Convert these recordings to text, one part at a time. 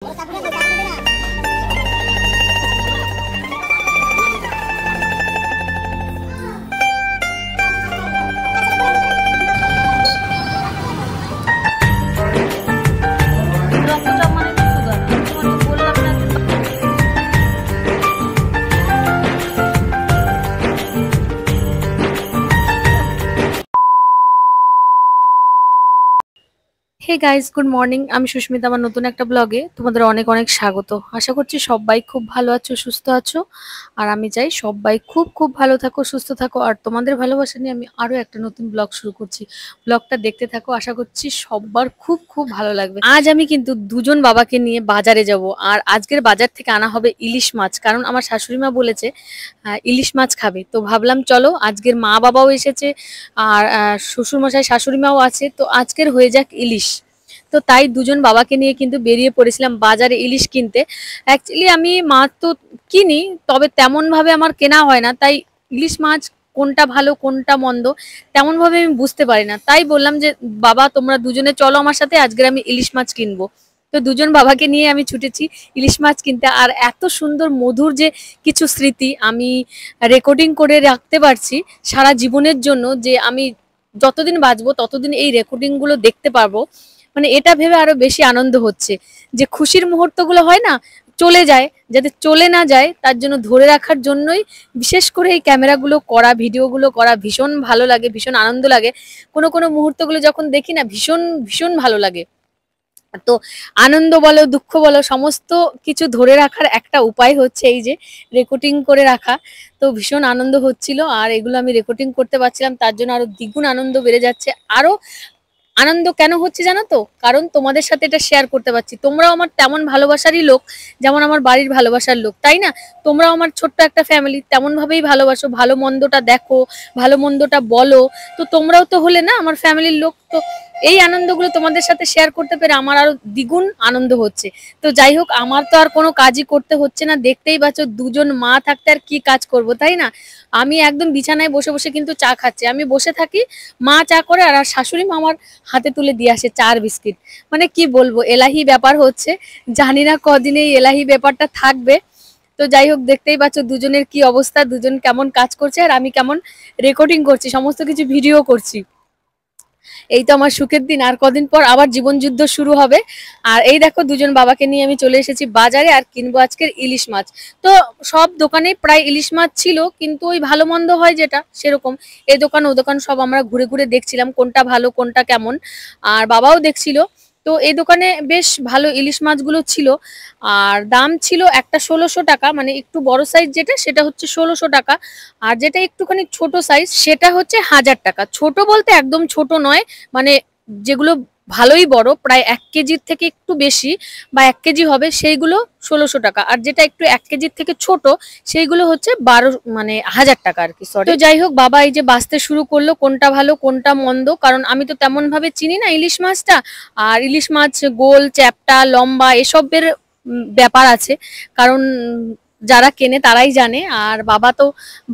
Hey guys, good morning. আমি সুস্মিতা, আমার নতুন একটা ব্লগে তোমাদের অনেক অনেক স্বাগত। আশা করছি সবাই খুব ভালো আছো, সুস্থ আছো। আর আমি চাই সবাই খুব খুব ভালো থাকো, সুস্থ থাকো। আর তোমাদের ভালোবাসা নিয়ে আমি আরো একটা নতুন ব্লগ শুরু করছি। ব্লগটা দেখতে থাকো, আশা করছি সবার খুব খুব ভালো লাগবে। আজ আমি কিন্তু দুজন বাবাকে নিয়ে বাজারে যাব। আর আজকের বাজার থেকে আনা হবে ইলিশ মাছ, কারণ আমার শাশুড়ি মা বলেছে ইলিশ মাছ খাবে। তো ভাবলাম চলো, আজকের মা বাবাও এসেছে আর শ্বশুরমশাই শাশুড়ি মাও আছে, তো আজকের হয়ে যাক ইলিশ। তো তাই দুজন বাবাকে নিয়ে কিন্তু বেরিয়ে পড়েছিলাম বাজারে ইলিশ কিনতে। অ্যাকচুয়ালি আমি মাছ তো কিনি, তবে তেমন ভাবে আমার কেনা হয় না, তাই ইলিশ মাছ কোনটা ভালো কোনটা মন্দ তেমন ভাবে আমি বুঝতে পারি না। তাই বললাম যে বাবা তোমরা দুজনে চলো আমার সাথে, আজকের আমি ইলিশ মাছ কিনবো। তো দুজন বাবাকে নিয়ে আমি ছুটেছি ইলিশ মাছ কিনতে। আর এত সুন্দর মধুর যে কিছু স্মৃতি আমি রেকর্ডিং করে রাখতে পারছি সারা জীবনের জন্য, যে আমি যতদিন বাঁচবো ততদিন এই রেকর্ডিং গুলো দেখতে পারবো। মানে এটা ভেবে আরো বেশি আনন্দ হচ্ছে যে খুশির মুহূর্তগুলো হয় না, চলে যায়, যাতে চলে না যায় তার জন্য ধরে রাখার জন্যই বিশেষ করে এই ক্যামেরাগুলো করা, ভিডিওগুলো করা ভীষণ ভালো লাগে, ভীষণ আনন্দ লাগে। কোনো কোনো মুহূর্তগুলো যখন দেখি না, ভীষণ ভীষণ ভালো লাগে। তো আনন্দ বলো, দুঃখ বলো, সমস্ত কিছু ধরে রাখার একটা উপায় হচ্ছে এই যে রেকর্ডিং করে রাখা। তো ভীষণ আনন্দ হচ্ছিল, আর এগুলো আমি রেকর্ডিং করতে পারছিলাম, তার জন্য আরো দ্বিগুণ আনন্দ বেড়ে যাচ্ছে। আরো আনন্দ কেন হচ্ছে জানো তো? কারণ তোমাদের সাথে এটা শেয়ার করতে পারছি। তোমরাও আমার তেমন ভালোবাসারই লোক, যেমন আমার বাড়ির ভালোবাসার লোক, তাই না? তোমরাও আমার ছোট্ট একটা ফ্যামিলি, তেমন ভাবেই ভালোবাসো, ভালো মন্দটা দেখো, ভালো মন্দটা বলো। তো তোমরাও তো হলে না আমার ফ্যামিলির লোক। তো এই আনন্দগুলো তোমাদের সাথে শেয়ার করতে পেরে আমার আরো দ্বিগুণ আনন্দ হচ্ছে। তো যাই হোক, আমার তো আর কোনো কাজই করতে হচ্ছে না, দেখতেই পাচ্ছ দুজন মা থাকতে আর কি কাজ করব, তাই না? আমি একদম বিছানায় বসে বসে কিন্তু চা খাচ্ছি। আমি বসে থাকি, মা চা করে, আর শাশুড়ি মা আমার হাতে তুলে দিয়ে আসে চা আর বিস্কিট। মানে কি বলবো, এলাহি ব্যাপার হচ্ছে। জানি না কদিন এই এলাহি ব্যাপারটা থাকবে। তো যাই হোক, দেখতেই পাচ্ছ দুজনের কি অবস্থা, দুজন কেমন কাজ করছে আর আমি কেমন রেকর্ডিং করছি, সমস্ত কিছু ভিডিও করছি। এই তো আমার সুখের দিন, আর কদিন পর আবার জীবন যুদ্ধ শুরু হবে। আর এই দেখো দুজন বাবাকে নিয়ে আমি চলে এসেছি বাজারে, আর কিনবো আজকের ইলিশ মাছ। তো সব দোকানেই প্রায় ইলিশ মাছ ছিল, কিন্তু ওই ভালো মন্দ হয় যেটা সেরকম এই দোকান ও দোকান সব আমরা ঘুরে ঘুরে দেখছিলাম কোনটা ভালো কোনটা কেমন। আর বাবাও দেখছিল। তো এই দোকানে বেশ ভালো ইলিশ মাছগুলো ছিল। আর দাম ছিল একটা 1600 টাকা, মানে একটু বড় সাইজ যেটা সেটা হচ্ছে 1600 টাকা। আর যেটা একটুখানি ছোট সাইজ সেটা হচ্ছে 1000 টাকা। ছোট বলতে একদম ছোট নয়, মানে যেগুলো ভালোই বড়, প্রায় 1 কেজির থেকে একটু বেশি বা 1 কেজি হবে, সেইগুলো 1600 টাকা। আর যেটা একটু 1 কেজির থেকে ছোট সেইগুলো হচ্ছে 1000 টাকা আর কি, সরি। তো যাই হোক, বাবা এই যে বাছতে শুরু করলো কোনটা ভালো কোনটা মন্দ, কারণ আমি তো তেমন ভাবে চিনি না ইলিশ মাছটা। আর ইলিশ মাছ গোল, চ্যাপ্টা, লম্বা এসবের ব্যাপার আছে, কারণ যারা কেনে তারাই জানে। আর বাবা তো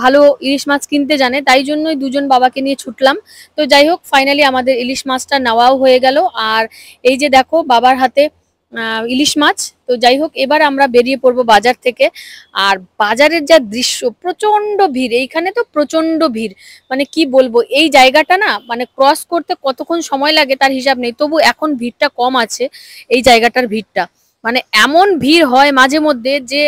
ভালো ইলিশ মাছ কিনতে জানে, তাই জন্যই দুজন বাবাকে নিয়ে ছুটলাম। তো যাই হোক, ফাইনালি আমাদের ইলিশ মাছটা নেওয়াও হয়ে গেল। আর এই যে দেখো বাবার হাতে ইলিশ মাছ। তো যাই হোক, এবার আমরা বেরিয়ে পড়বো বাজার থেকে। আর বাজারের যা দৃশ্য, প্রচন্ড ভিড় এইখানে, তো প্রচন্ড ভিড়। মানে কি বলবো, এই জায়গাটা না মানে ক্রস করতে কতক্ষণ সময় লাগে তার হিসাব নেই, তবু এখন ভিড়টা কম আছে এই জায়গাটার ভিড়টা। মানে এমন ভিড় হয় মাঝে মধ্যে যে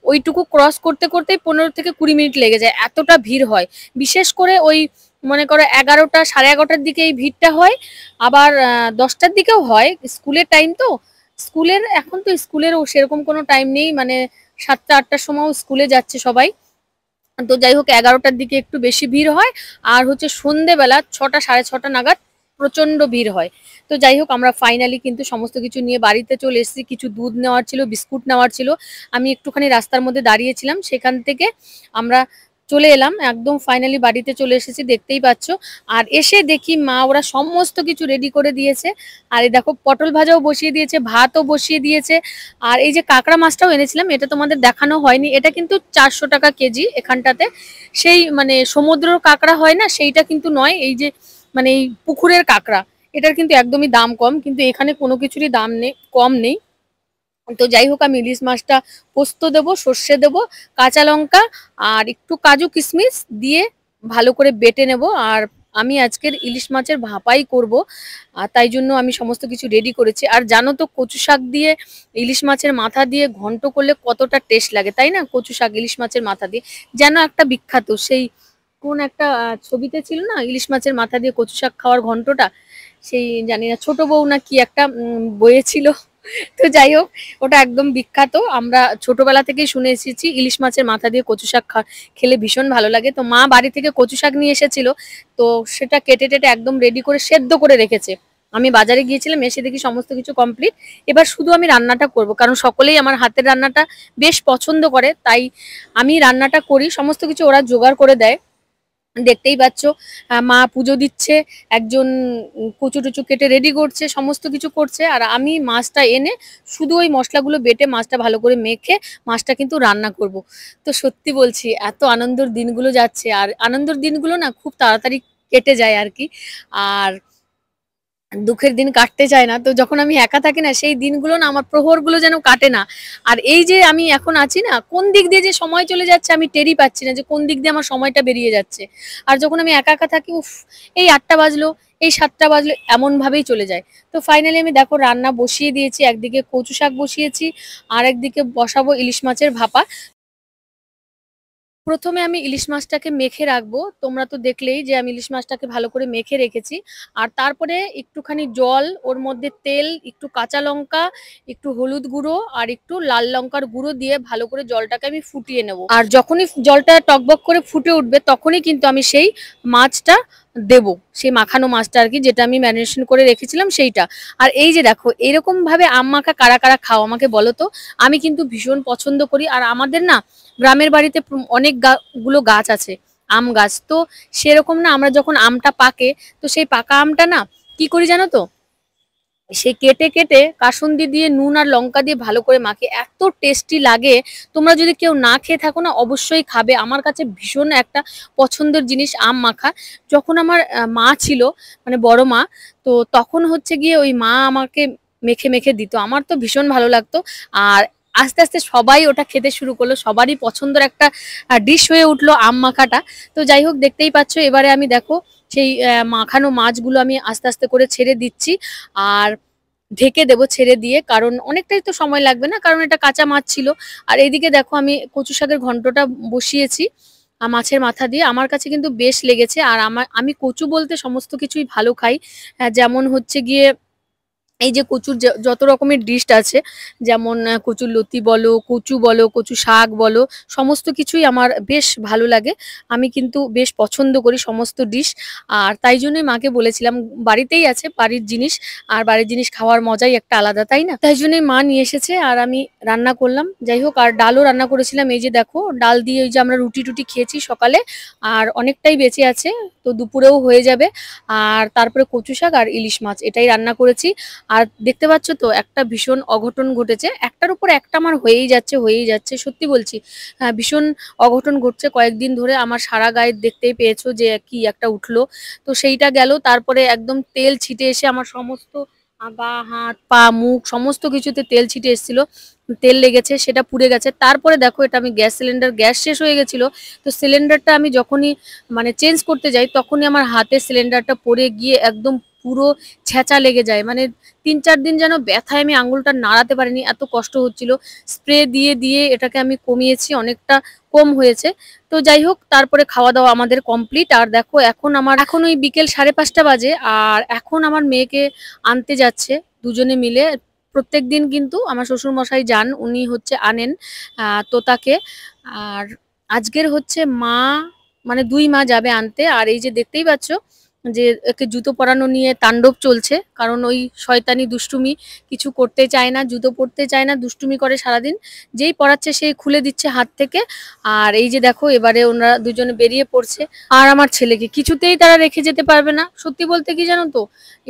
ওইটুকু ক্রস করতে করতেই 15 থেকে 20 মিনিট লেগে যায়, এতটা ভিড় হয়। বিশেষ করে ওই মনে করো 11টা, সাড়ে 11টার দিকে এই ভিড়টা হয়। আবার 10টার দিকেও হয়, স্কুলের টাইম তো। স্কুলের এখন তো স্কুলেরও সেরকম কোনো টাইম নেই, মানে 7টা 8টার সময়ও স্কুলে যাচ্ছে সবাই। তো যাই হোক, 11টার দিকে একটু বেশি ভিড় হয়। আর হচ্ছে সন্ধেবেলা 6টা সাড়ে 6টা নাগাদ প্রচন্ড ভিড় হয়। তো যাই হোক, আমরা ফাইনালি কিন্তু সমস্ত কিছু নিয়ে বাড়িতে চলে এসেছি। কিছু দুধ নেওয়ার ছিল, বিস্কুট নেওয়ার ছিল। আমি একটুখানি রাস্তার মধ্যে দাঁড়িয়েছিলাম, সেখান থেকে আমরা চলে এলাম, একদম ফাইনালি বাড়িতে চলে এসেছি, দেখতেই পাচ্ছ। আর এসে দেখি মা ওরা সমস্ত কিছু রেডি করে দিয়েছে। আর এই দেখো পটল ভাজাও বসিয়ে দিয়েছে, ভাতও বসিয়ে দিয়েছে। আর এই যে কাঁকড়া মাছটাও এনেছিলাম, এটা তোমাদের দেখানো হয়নি, এটা কিন্তু 400 টাকা কেজি এখানটাতে। সেই মানে সমুদ্রের কাঁকড়া হয় না, সেইটা কিন্তু নয়, এই যে মানে এই পুকুরের কাঁকড়া। এটার কিন্তু একদমই দাম কম, কিন্তু এখানে কোনো কিছুরই দাম নেই, কম নেই। তো যাই হোক, আমি ইলিশ মাছটা পোস্ত দেবো, সর্ষে দেবো, কাঁচা লঙ্কা আর একটু কাজু কিশমিশ দিয়ে ভালো করে বেটে নেব। আর আমি আজকের ইলিশ মাছের ভাপাই করব, আর তাই জন্য আমি সমস্ত কিছু রেডি করেছি। আর জানো তো কচু শাক দিয়ে ইলিশ মাছের মাথা দিয়ে ঘন্ট করলে কতটা টেস্ট লাগে, তাই না? কচু শাক ইলিশ মাছের মাথা দিয়ে যেন একটা বিখ্যাত, সেই কোন একটা ছবিতে ছিল না, ইলিশ মাছের মাথা দিয়ে কচু শাক খাওয়ার ঘন্টটা, সেই জানি না ছোট বউ না কি একটা বইয়ে ছিল। তো যাই হোক, ওটা একদম বিখ্যাত, আমরা ছোটবেলা থেকেই শুনে এসেছি ইলিশ মাছের মাথা দিয়ে কচু শাক খেলে ভীষণ ভালো লাগে। তো মা বাড়ি থেকে কচু শাক নিয়ে এসেছিল, তো সেটা কেটে টেটে একদম রেডি করে সেদ্ধ করে রেখেছে। আমি বাজারে গিয়েছিলাম, এসে দেখি সমস্ত কিছু কমপ্লিট। এবার শুধু আমি রান্নাটা করব, কারণ সকলেই আমার হাতের রান্নাটা বেশ পছন্দ করে, তাই আমি রান্নাটা করি, সমস্ত কিছু ওরা জোগাড় করে দেয়। দেখতেই পাচ্ছ, মা পুজো দিচ্ছে, একজন কচু টুচু কেটে রেডি করছে, সমস্ত কিছু করছে, আর আমি মাছটা এনে শুধু ওই মশলাগুলো বেটে মাছটা ভালো করে মেখে মাছটা কিন্তু রান্না করব। তো সত্যি বলছি, এত আনন্দের দিনগুলো যাচ্ছে, আর আনন্দের দিনগুলো না খুব তাড়াতাড়ি কেটে যায় আর কি। আর দুঃখের দিন কাটতে চায় না, তো যখন আমি একা থাকি না, সেই দিনগুলো না আমার প্রহরগুলো যেন কাটে না। আর এই যে আমি এখন আছি না, কোন দিক দিয়ে যে সময় চলে যাচ্ছে আমি টেরই পাচ্ছি না যে কোন দিক দিয়ে আমার সময়টা বেরিয়ে যাচ্ছে। আর যখন আমি একা একা থাকি, উফ, এই 8টা বাজলো, এই 7টা বাজলো, এমন ভাবেই চলে যায়। তো ফাইনালি আমি দেখো রান্না বসিয়ে দিয়েছি, একদিকে কচু শাক বসিয়েছি, আর একদিকে বসাবো ইলিশ মাছের ভাপা। প্রথমে আমি ইলিশ মাছটাকে মেখে রাখবো, তোমরা তো দেখলেই যে আমি ইলিশ মাছটাকে ভালো করে মেখে রেখেছি। আর তারপরে একটুখানি জল, ওর মধ্যে তেল, একটু কাঁচা লঙ্কা, একটু হলুদ গুঁড়ো আর একটু লাল লঙ্কার গুঁড়ো দিয়ে ভালো করে জলটাকে আমি ফুটিয়ে নেব। আর যখনই জলটা টকবক করে ফুটে উঠবে, তখনই কিন্তু আমি সেই মাছটা দেব, সেই মাখানো মাছটা আর কি, যেটা আমি ম্যারিনেশন করে রেখেছিলাম সেইটা। আর এই যে দেখো, এরকম ভাবে আম মাখা কারা কারা খাও আমাকে বলো তো। আমি কিন্তু ভীষণ পছন্দ করি। আর আমাদের না গ্রামের বাড়িতে অনেক গুলো গাছ আছে, আম গাছ। তো সেরকম না, আমরা যখন আমটা পাকে, তো সেই পাকা আমটা না কি করি জানো তো, সে কেটে কেটে কাসুন্দি দিয়ে নুন আর লঙ্কা দিয়ে ভালো করে মাখে, এত টেস্টি লাগে। তোমরা যদি কেউ না খেয়ে থাকো না, অবশ্যই খাবে। আমার কাছে ভীষণ একটা পছন্দের জিনিস আম মাখা। যখন আমার মা ছিল, মানে বড় মা, তো তখন হচ্ছে গিয়ে ওই মা আমাকে মেখে মেখে দিত, আমার তো ভীষণ ভালো লাগতো। আর আস্তে আস্তে সবাই ওটা খেতে শুরু করলো, সবারই পছন্দের একটা ডিশ হয়ে উঠলো আম মাখাটা। তো যাই হোক, দেখতেই পাচ্ছ, এবারে আমি দেখো সেই মাখানো মাছগুলো আমি আস্তে আস্তে করে ছেড়ে দিচ্ছি। আর ঢেকে দেবো ছেড়ে দিয়ে, কারণ অনেকটাই তো সময় লাগবে না, কারণ এটা কাঁচা মাছ ছিল। আর এইদিকে দেখো আমি কচু শাকের ঘন্টটা বসিয়েছি মাছের মাথা দিয়ে, আমার কাছে কিন্তু বেশ লেগেছে। আর আমি কচু বলতে সমস্ত কিছুই ভালো খাই। যেমন হচ্ছে গিয়ে এই যে কচুর যত রকমের ডিশ আছে, যেমন কচুর লতি বলো, কচু বলো, কচু শাক বলো, সমস্ত কিছুই আমার বেশ ভালো লাগে। আমি কিন্তু বেশ পছন্দ করি সমস্ত ডিশ। আর তাই জন্যই মাকে বলেছিলাম, বাড়িতেই আছে বাড়ির জিনিস, আর বাড়ির জিনিস খাওয়ার মজাই একটা আলাদা, তাই না? তাই জন্যই মা নিয়ে এসেছে আর আমি রান্না করলাম। যাই হোক, আর ডালও রান্না করেছিলাম, এই যে দেখো ডাল দিয়ে ওই যে আমরা রুটি টুটি খেয়েছি সকালে, আর অনেকটাই বেঁচে আছে, তো দুপুরেও হয়ে যাবে। আর তারপরে কচু শাক আর ইলিশ মাছ, এটাই রান্না করেছি। আর দেখতে পাচ্ছ তো, একটা ভীষণ অঘটন ঘটেছে, একটার উপর একটা আমার হয়েই যাচ্ছে হয়েই যাচ্ছে, সত্যি বলছি। ভীষণ অঘটন ঘটছে কয়েকদিন ধরে, আমার সারা গায়ে দেখতেই পেয়েছো যে কি একটা উঠলো। তো সেইটা গেল, তারপরে একদম তেল ছিটে এসে আমার সমস্ত গা, হাত, পা, মুখ সমস্ত কিছুতে তেল ছিটে এসেছিল, তেল লেগেছে, সেটা পুড়ে গেছে। তারপরে দেখো, এটা আমি গ্যাস সিলিন্ডার, গ্যাস শেষ হয়ে গেছিল, তো সিলিন্ডারটা আমি যখনই মানে চেঞ্জ করতে যাই, তখনই আমার হাতে সিলিন্ডারটা পড়ে গিয়ে একদম পুরো ছেঁচা লেগে যায়। মানে 3-4 দিন যেন ব্যথায় আমি আঙুলটা নাড়াতে পারিনি, এত কষ্ট হচ্ছিল। স্প্রে দিয়ে দিয়ে এটাকে আমি কমিয়েছি, অনেকটা কম হয়েছে। তো যাই হোক, তারপরে খাওয়া দাওয়া আমাদের কমপ্লিট। আর দেখো এখন ওই বিকেল 5:30 বাজে, আর এখন আমার মেয়েকে আনতে যাচ্ছে দুজনে মিলে। প্রত্যেকদিন কিন্তু আমার শ্বশুর মশাই যান, উনি হচ্ছে আনেন তোতাকে। আর আজকের হচ্ছে মা, মানে 2 মা যাবে আনতে। আর এই যে দেখতেই পাচ্ছ যে একে জুতো পরানো নিয়ে তাণ্ডব চলছে, কারণ ওই শয়তানি দুষ্টুমি, কিছু করতে চায় না, জুতো পরতে চায় না, দুষ্টুমি করে সারাদিন, যেই পরাচ্ছে সেই খুলে দিচ্ছে হাত থেকে। আর এই যে দেখো, এবারে ওনারা দুজনে বেরিয়ে পড়ছে। আর আমার ছেলেকে কিছুতেই তারা রেখে যেতে পারবে না। সত্যি বলতে কি জানো তো,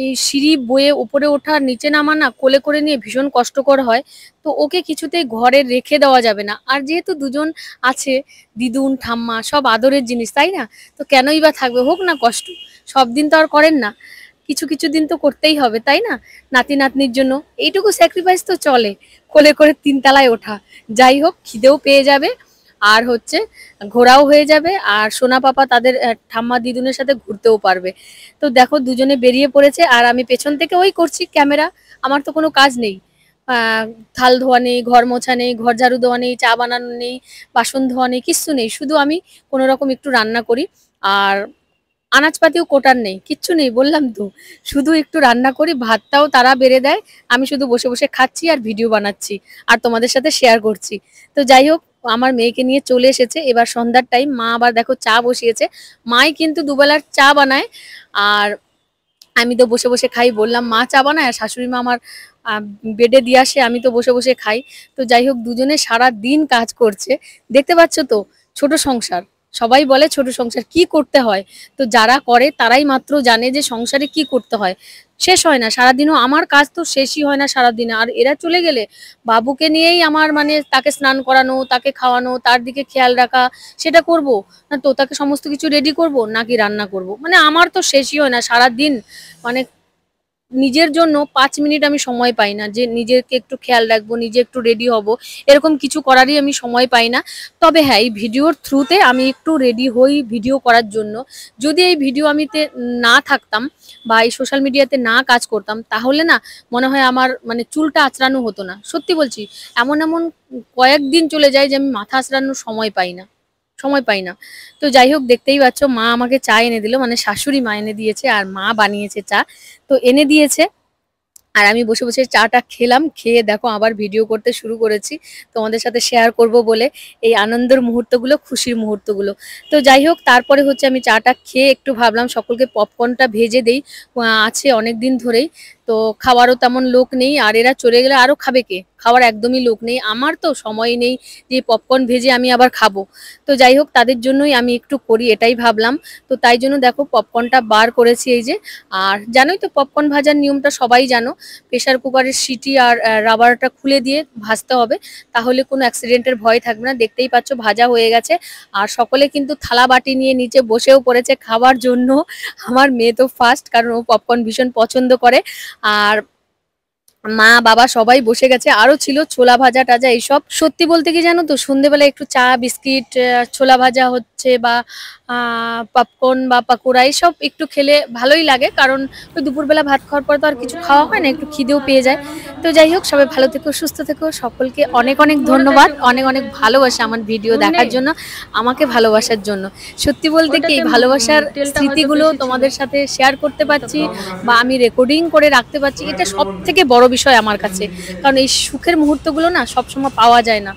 এই সিঁড়ি বয়ে উপরে ওঠা নিচে নামা না, কোলে করে নিয়ে ভীষণ কষ্টকর হয়। তো ওকে কিছুতেই ঘরে রেখে দেওয়া যাবে না। আর যেহেতু দুজন আছে, দিদুন ঠাম্মা সব আদরের জিনিস, তাই না? তো কেনই বা থাকবে, হোক না কষ্ট, সব দিন তো আর করেন না, কিছু কিছু দিন তো করতেই হবে, তাই না? নাতি নাতনির জন্য এইটুকু স্যাক্রিফাইস তো চলে, কোলে করে 3 তলায় ওঠা। যাই হোক, খিদেও পেয়ে যাবে আর হচ্ছে ঘোরাও হয়ে যাবে, আর সোনা পাপা তাদের ঠাম্মা দিদুনের সাথে ঘুরতেও পারবে। তো দেখো দুজনে বেরিয়ে পড়েছে আর আমি পেছন থেকে ওই করছি ক্যামেরা। আমার তো কোনো কাজ নেই, আহ, থাল ধোয়া নেই, ঘর মোছা নেই, ঘর ঝাড়ু দেওয়া নেই, চা বানানো নেই, বাসন ধোয়া নেই, কিচ্ছু নেই, শুধু আমি কোনো রকম একটু রান্না করি। আর আনাজপাতিও কোটার নেই, কিচ্ছু নেই, বললাম তো, শুধু একটু রান্না করি, ভাতটাও তারা বেড়ে দেয়, আমি শুধু বসে বসে খাচ্ছি আর ভিডিও বানাচ্ছি আর তোমাদের সাথে শেয়ার করছি। তো যাই হোক, আমার মেয়েকে নিয়ে চলে এসেছে এবার সন্ধ্যার টাইম, মা আবার দেখো চা বসিয়েছে। মাই কিন্তু দুবেলার চা বানায়, আর আমি তো বসে বসে খাই, বললাম মা চা বানায় আর শাশুড়ি মা আমার বেডে দিয়ে আসে, আমি তো বসে বসে খাই। তো যাই হোক, দুজনে সারা দিন কাজ করছে, দেখতে পাচ্ছ তো, ছোট সংসার। সবাই বলে ছোট সংসার কি করতে হয়, তো যারা করে তারাই মাত্র জানে যে সংসারে কি করতে হয়। শেষ হয় না সারাদিনও, আমার কাজ তো শেষই হয় না সারাদিনে। আর এরা চলে গেলে বাবুকে নিয়েই আমার মানে তাকে স্নান করানো, তাকে খাওয়ানো, তার দিকে খেয়াল রাখা, সেটা করব না তো, তাকে সমস্ত কিছু রেডি করব নাকি রান্না করব, মানে আমার তো শেষই হয় না সারাদিন। মানে নিজের জন্য 5 মিনিট আমি সময় পাই না, যে নিজেকে একটু খেয়াল রাখবো, নিজে একটু রেডি হব, এরকম কিছু করারই আমি সময় পাই না। তবে হ্যাঁ, এই ভিডিওর থ্রুতে আমি একটু রেডি হই ভিডিও করার জন্য। যদি এই ভিডিও আমিতে না থাকতাম বা এই সোশ্যাল মিডিয়াতে না কাজ করতাম, তাহলে না মনে হয় আমার মানে চুলটা আঁচড়ানো হতো না, সত্যি বলছি। এমন এমন কয়েকদিন চলে যায় যে আমি মাথা আঁচড়ানোর সময় পাই না। তো যাই হোক, দেখতেই পাচ্ছ মা আমাকে চা এনে দিল, মানে শাশুড়ি মা এনে দিয়েছে আর মা বানিয়েছে চা, তো এনে দিয়েছে। আর আমি বসে বসে চাটা খেলাম, খেয়ে দেখো আবার ভিডিও করতে শুরু করেছি তোমাদের সাথে শেয়ার করব বলে, এই আনন্দের মুহূর্তগুলো, খুশির মুহূর্তগুলো। তো যাই হোক, তারপরে হচ্ছে আমি চাটা খেয়ে একটু ভাবলাম সকলকে পপকর্নটা ভেজে দেই, আছে অনেক দিন ধরেই। তো খাওয়ারও তেমন লোক নেই, আর এরা চলে গেলে আরো খাবে কে, খাওয়ার একদমই লোক নেই, আমার তো সময় নেই যে পপকর্ন ভেজে আমি আবার খাবো। তো যাই হোক, তাদের জন্যই আমি একটু করি, এটাই ভাবলাম। তো তাই জন্য দেখো পপকর্নটা বার করেছি এই যে। আর জানোই তো পপকর্ন ভাজার নিয়মটা সবাই জানো, প্রেসার কুকারের সিটি আর রাবারটা খুলে দিয়ে ভাজতে হবে, তাহলে কোনো অ্যাক্সিডেন্টের ভয় থাকবে না। দেখতেই পাচ্ছ ভাজা হয়ে গেছে, আর সকলে কিন্তু থালা বাটি নিয়ে নিচে বসেও পড়েছে খাবার জন্য। আমার মেয়ে তো ফার্স্ট, কারণ ও পপকর্ন ভীষণ পছন্দ করে। আর মা বাবা সবাই বসে গেছে, আরো ছিল ছোলা ভাজা টাজা এইসব। সত্যি বলতে কি জানো তো, সন্ধেবেলা একটু চা বিস্কিট, ছোলা ভাজা হচ্ছে বা পপকর্ন বা পাকোড়া এইসব একটু খেলে ভালোই লাগে, কারণ ওই দুপুরবেলা ভাত খাওয়ার পর তো আর কিছু খাওয়া হয় না, একটু খিদেও পেয়ে যায়। তো যাই হোক, সবাই ভালো থেকো, সুস্থ থেকো, সকলকে অনেক অনেক ধন্যবাদ, অনেক অনেক ভালোবাসা আমার ভিডিও দেখার জন্য, আমাকে ভালোবাসার জন্য। সত্যি বলতে কি, এই ভালোবাসার স্মৃতিগুলো তোমাদের সাথে শেয়ার করতে পারছি বা আমি রেকর্ডিং করে রাখতে পারছি, এটা সব থেকে বড় বিষয় আমার কাছে, কারণ এই সুখের মুহূর্তগুলো না সবসময় পাওয়া যায় না।